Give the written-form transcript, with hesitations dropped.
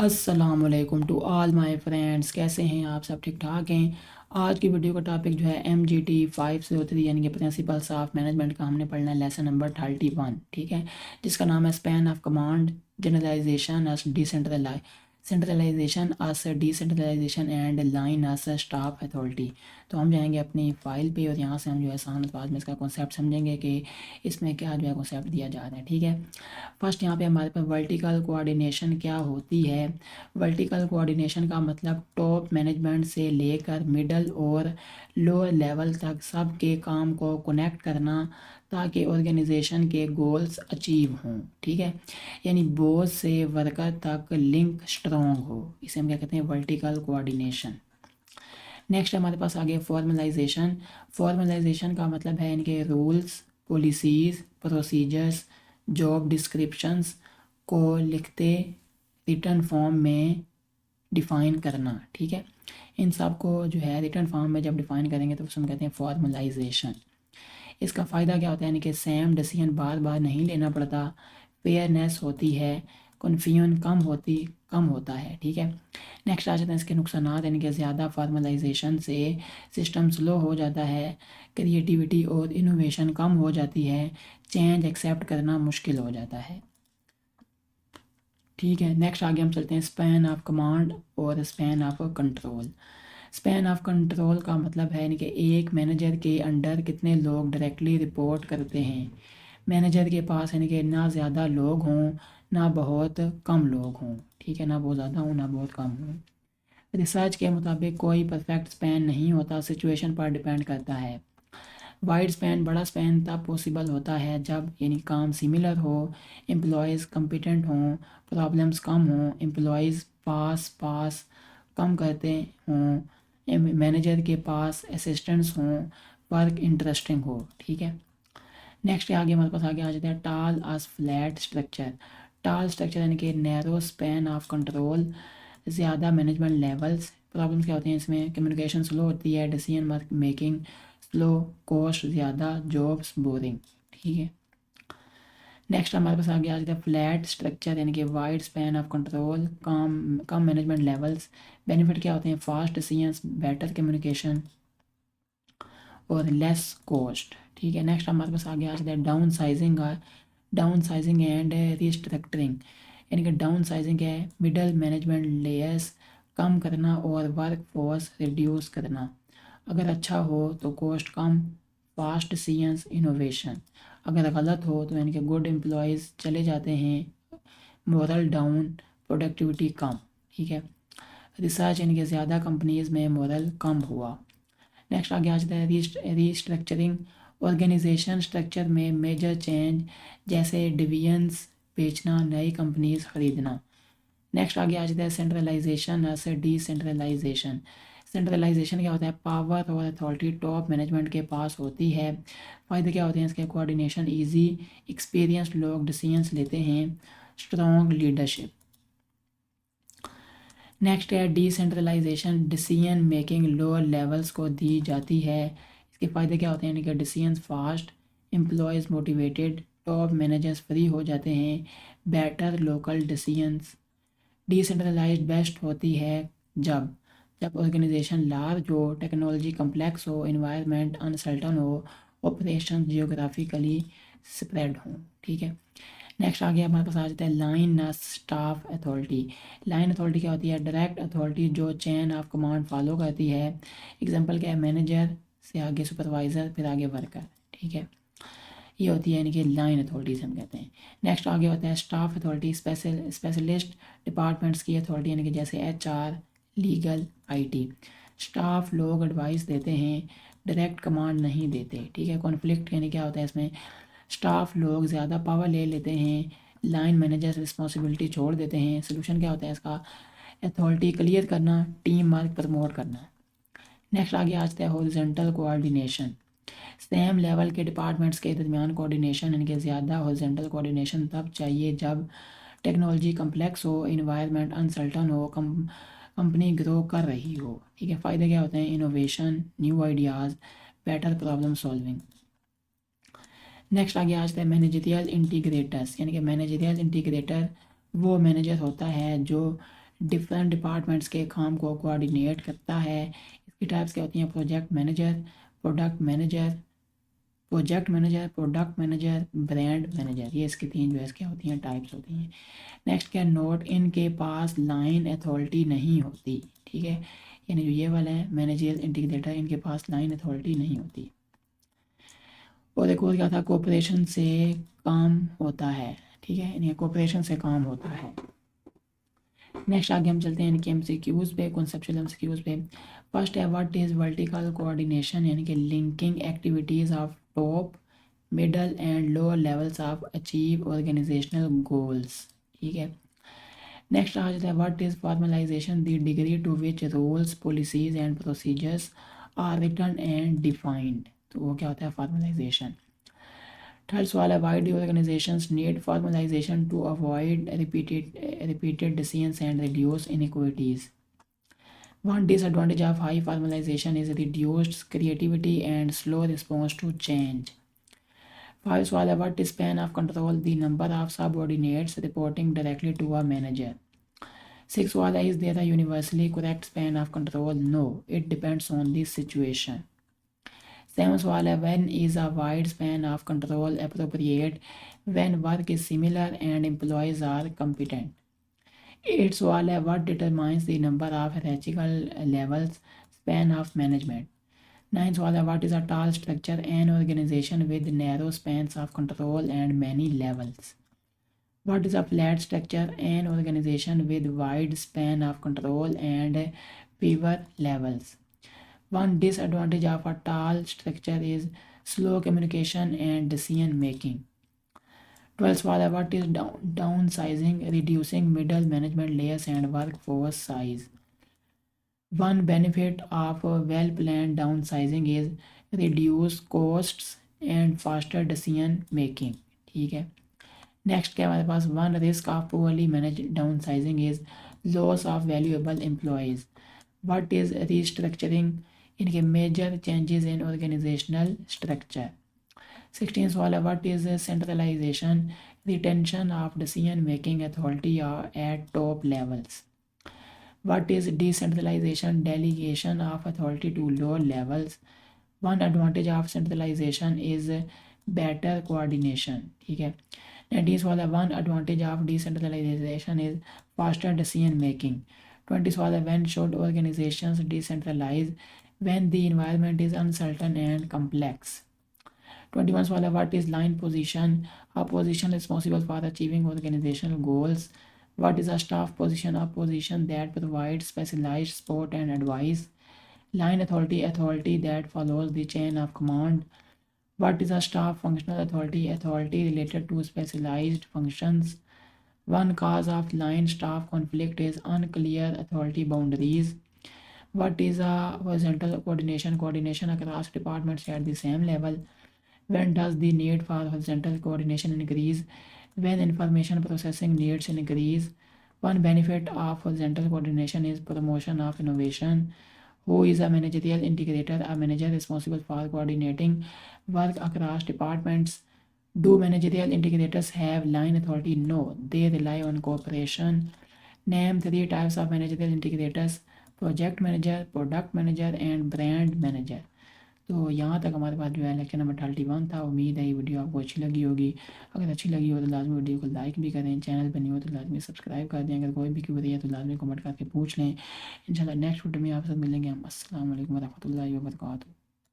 अस्सलामुअलैकुम to all my friends. कैसे हैं आप? सब ठीक ठाक हैं। आज की वीडियो का टॉपिक जो है MGT 503 यानी कि प्रिंसिपल्स ऑफ मैनेजमेंट का हमने पढ़ना है लेसन नंबर 31, ठीक है, जिसका नाम है span of command, generalisation as decentralise centralisation as decentralisation and line as staff authority. तो हम जाएंगे अपनी फाइल पे और यहाँ से हम जो है आसान अल्फाज में इसका कॉन्सेप्ट समझेंगे कि इसमें क्या जो है कॉन्सेप्ट दिया जा रहा है, ठीक है। फर्स्ट यहाँ पे हमारे पास वर्टिकल कोऑर्डिनेशन क्या होती है। वर्टिकल कोऑर्डिनेशन का मतलब टॉप मैनेजमेंट से लेकर मिडल और लोअर लेवल तक सबके काम को कनेक्ट करना ताकि ऑर्गेनाइजेशन के गोल्स अचीव हों, ठीक है। यानी बॉस से वर्कर तक लिंक स्ट्रॉन्ग हो, इसे हम क्या कहते हैं, वर्टिकल कोऑर्डिनेशन। नेक्स्ट हमारे पास आ गया फॉर्मलाइजेशन। फॉर्मलाइजेशन का मतलब है इनके rules, policies, procedures, job descriptions को लिखते रिटर्न फॉर्म में डिफ़ाइन करना, ठीक है। इन सब को जो है रिटर्न फॉर्म में जब डिफ़ाइन करेंगे तो उसे हम कहते हैं फॉर्मलाइजेशन। इसका फ़ायदा क्या होता है, यानी कि सेम डिसीजन बार बार नहीं लेना पड़ता, फेयरनेस होती है, कन्फ्यूजन कम होता है, ठीक है। नेक्स्ट आ जाते हैं इसके नुकसानात, यानी कि ज़्यादा फॉर्मलाइजेशन से सिस्टम स्लो हो जाता है, क्रिएटिविटी और इनोवेशन कम हो जाती है, चेंज एक्सेप्ट करना मुश्किल हो जाता है, ठीक है। नेक्स्ट आगे हम चलते हैं स्पैन ऑफ कमांड और span of control. Span of control का मतलब है यानी कि एक मैनेजर के अंडर कितने लोग डायरेक्टली रिपोर्ट करते हैं। मैनेजर के पास यानी कि ना ज़्यादा लोग हों ना बहुत कम लोग हों, ठीक है, ना बहुत ज़्यादा हों ना बहुत कम हों। रिसर्च के मुताबिक कोई परफेक्ट स्पैन नहीं होता, सिचुएशन पर डिपेंड करता है। वाइड स्पैन, बड़ा स्पैन तब पॉसिबल होता है जब यानी काम सिमिलर हो, एम्प्लॉयज़ कम्पिटेंट हों, प्रॉब्लम्स कम हों, एम्प्लॉयज़ पास पास कम करते हों, मैनेजर के पास असिस्टेंट्स हों, वर्क इंटरेस्टिंग हो, ठीक है। नेक्स्ट आगे हमारे पास आगे आ जाते हैं टाल एज फ्लैट स्ट्रक्चर। टाल स्ट्रक्चर यानी कि नैरो स्पैन ऑफ कंट्रोल, ज़्यादा मैनेजमेंट लेवल्स। प्रॉब्लम्स क्या होती हैं इसमें, कम्युनिकेशन स्लो होती है, डिसीजन मेकिंग स्लो, कॉस्ट ज़्यादा, जॉब्स बोरिंग, ठीक है। नेक्स्ट हमारे पास आगे आ जाता है फ्लैट स्ट्रक्चर यानी कि wide span of control, come management levels. Benefit क्या होते हैं, फास्ट डिसीजंस, बेटर कम्युनिकेशन और लेस कॉस्ट, ठीक है। नेक्स्ट हमारे पास आगे आ जाता है डाउन साइजिंग एंड रिस्ट्रक्चरिंग। यानी कि डाउन साइजिंग है मिडल मैनेजमेंट लेयर्स कम करना और वर्क फोर्स रिड्यूस करना। अगर अच्छा हो तो कॉस्ट कम, फास्ट डिसीजंस, इनोवेशन। अगर गलत हो तो यानी कि गुड एम्प्लॉयज़ चले जाते हैं, मोरल डाउन, प्रोडक्टिविटी कम, ठीक है। रिसर्च यानी कि ज़्यादा कंपनीज़ में मोरल कम हुआ। नेक्स्ट आगे आ जाता है रीस्ट्रक्चरिंग। ऑर्गेनाइजेशन स्ट्रक्चर में मेजर चेंज जैसे डिवीजन्स, बेचना, नई कंपनीज खरीदना। नेक्स्ट आगे आ जाता है सेंट्रलाइजेशन ऐसे डिसेंट्रलाइजेशन। सेंट्रलाइजेशन क्या होता है, पावर और अथॉरिटी टॉप मैनेजमेंट के पास होती है। फ़ायदे क्या होते हैं इसके, कोऑर्डिनेशन ईजी, एक्सपीरियंस्ड लोग डिसीजंस लेते हैं, स्ट्रॉन्ग लीडरशिप। नेक्स्ट है decentralisation, decision making lower levels को दी जाती है। इसके फ़ायदे क्या होते हैं, यानी कि decisions fast, employees motivated, top managers free हो जाते हैं, better local decisions. Decentralised best होती है जब जब ऑर्गेनाइजेशन लार्ज हो, टेक्नोलॉजी कम्प्लेक्स हो, इन्वायरमेंट अनसर्टन हो, ऑपरेशन जियोग्राफिकली स्प्रेड हो, ठीक है। नेक्स्ट आगे हमारे पास आ जाता है line staff authority. Line authority क्या होती है, डायरेक्ट अथॉरिटी जो चेन ऑफ कमांड फॉलो करती है। एग्जांपल क्या है, मैनेजर से आगे सुपरवाइज़र फिर आगे वर्कर, ठीक है। ये होती है यानी कि लाइन अथॉरिटीज हम कहते हैं। नेक्स्ट आगे होता है स्टाफ अथॉरिटी, स्पेशलिस्ट डिपार्टमेंट्स की अथॉरिटी यानी कि जैसे HR, लीगल, IT। स्टाफ लोग एडवाइस देते हैं, डायरेक्ट कमांड नहीं देते, ठीक है। कॉन्फ्लिक्ट यानी क्या होता है इसमें, स्टाफ लोग ज़्यादा पावर ले लेते हैं, लाइन मैनेजर रिस्पॉन्सिबिलिटी छोड़ देते हैं। सोल्यूशन क्या होता है इसका, अथॉरिटी क्लियर करना, टीम वर्क प्रमोट करना। नेक्स्ट आगे आ जाता है हॉरिजॉन्टल कोऑर्डिनेशन। सेम लेवल के डिपार्टमेंट्स के दरमियान कोऑर्डिनेशन यानी कि ज़्यादा हॉरिजॉन्टल कोऑर्डिनेशन तब चाहिए जब टेक्नोलॉजी कम्प्लेक्स हो, इन्वायरमेंट अनसर्टन हो, कंपनी ग्रो कर रही हो, ठीक है। फ़ायदे क्या होते हैं, innovation, new ideas, better problem solving. Next आगे आ जाता है मैनेजरियल इंटीग्रेटर्स, यानी कि मैनेजरियल इंटीग्रेटर वो मैनेजर होता है जो डिफरेंट डिपार्टमेंट्स के काम को कोऑर्डिनेट करता है। इसकी टाइप्स क्या होती हैं? Project manager, product manager, product manager, brand manager. ये इसकी 3 जो है क्या होती हैं? टाइप्स होती हैं। नेक्स्ट क्या? नोट, इनके पास लाइन अथॉरिटी नहीं होती। ठीक है, यानी जो ये वाला है मैनेजरियल इंटीग्रेटर, इनके पास लाइन अथॉरिटी नहीं होती। और एक और क्या था? कोऑपरेशन से काम होता है। ठीक है, यानी कोऑपरेशन से काम होता है। नेक्स्ट आगे हम चलते हैं इनके एमसीक्यूज पे, कॉन्सेप्चुअल एमसीक्यूज पे। फर्स्ट है व्हाट इज वर्टिकल कोऑर्डिनेशन, यानी कि linking activities of top, middle and lower levels of achieve organisational goals. ठीक है, नेक्स्ट आ जाता है what is formalisation, the degree to which rules, policies and procedures are written and defined. तो वो क्या होता है? फॉर्मलाइजेशन। थर्ड सवाल है why do organisations need formalisation to avoid repeated decisions and reduce inequities. One disadvantage of high formalization is reduced creativity and slow response to change. Five सवाल है what is span of control, the number of subordinates reporting directly to a manager. Six सवाल है is there a universally correct span of control? No, it depends on the situation. Seven सवाल है when is a wide span of control appropriate? When work is similar and employees are competent. 8 सवाल है what determines the number of hierarchical levels, span of management. 9 सवाल है what is a tall structure, an organization with narrow spans of control and many levels. What is a flat structure, an organization with wide span of control and fewer levels. One disadvantage of a tall structure is slow communication and decision making. 12 सवाल है what is downsizing, reducing middle management layers and workforce size. One benefit of well planned downsizing is reduce costs and faster decision making. ठीक है, next क्या हमारे पास? One risk of poorly managed downsizing is loss of valuable employees. What is restructuring? इनके major changes in organisational structure. 16 सवाल है what is centralization, retention of decision making authority at top levels. What is decentralization, delegation of authority to lower levels. One advantage of centralization is better coordination. ठीक है, 19 सवाल है one advantage of decentralization is faster decision making. 20 सवाल है when should organizations decentralize? When the environment is uncertain and complex. 21 सवाल है what is line position, a position responsible for achieving organizational goals. What is a staff position, a position that provides specialized support and advice. Line authority, authority that follows the chain of command. What is a staff functional authority, authority related to specialized functions. One cause of line staff conflict is unclear authority boundaries. What is a horizontal coordination, coordination across departments at the same level. When does the need for horizontal coordination increase? When information processing needs increase. One benefit of horizontal coordination is promotion of innovation. Who is a managerial integrator? A manager responsible for coordinating work across departments. Do managerial integrators have line authority? No, they rely on cooperation. Name 3 types of managerial integrators: project manager, product manager and brand manager. तो यहाँ तक हमारे पास जो है lecture number 31 था। उम्मीद है ये वीडियो आपको अच्छी लगी होगी। अगर अच्छी लगी हो तो लाजमी वीडियो को लाइक भी करें, चैनल पर नहीं हो तो लाजमी सब्सक्राइब कर दें। अगर कोई भी क्वेरी है तो लाजमी कमेंट करके पूछ लें। इंशाल्लाह नेक्स्ट वीडियो में आपसे मिलेंगे हम। अस्सलाम वालेकुम रहमतुल्लाहि व बरकातुहू।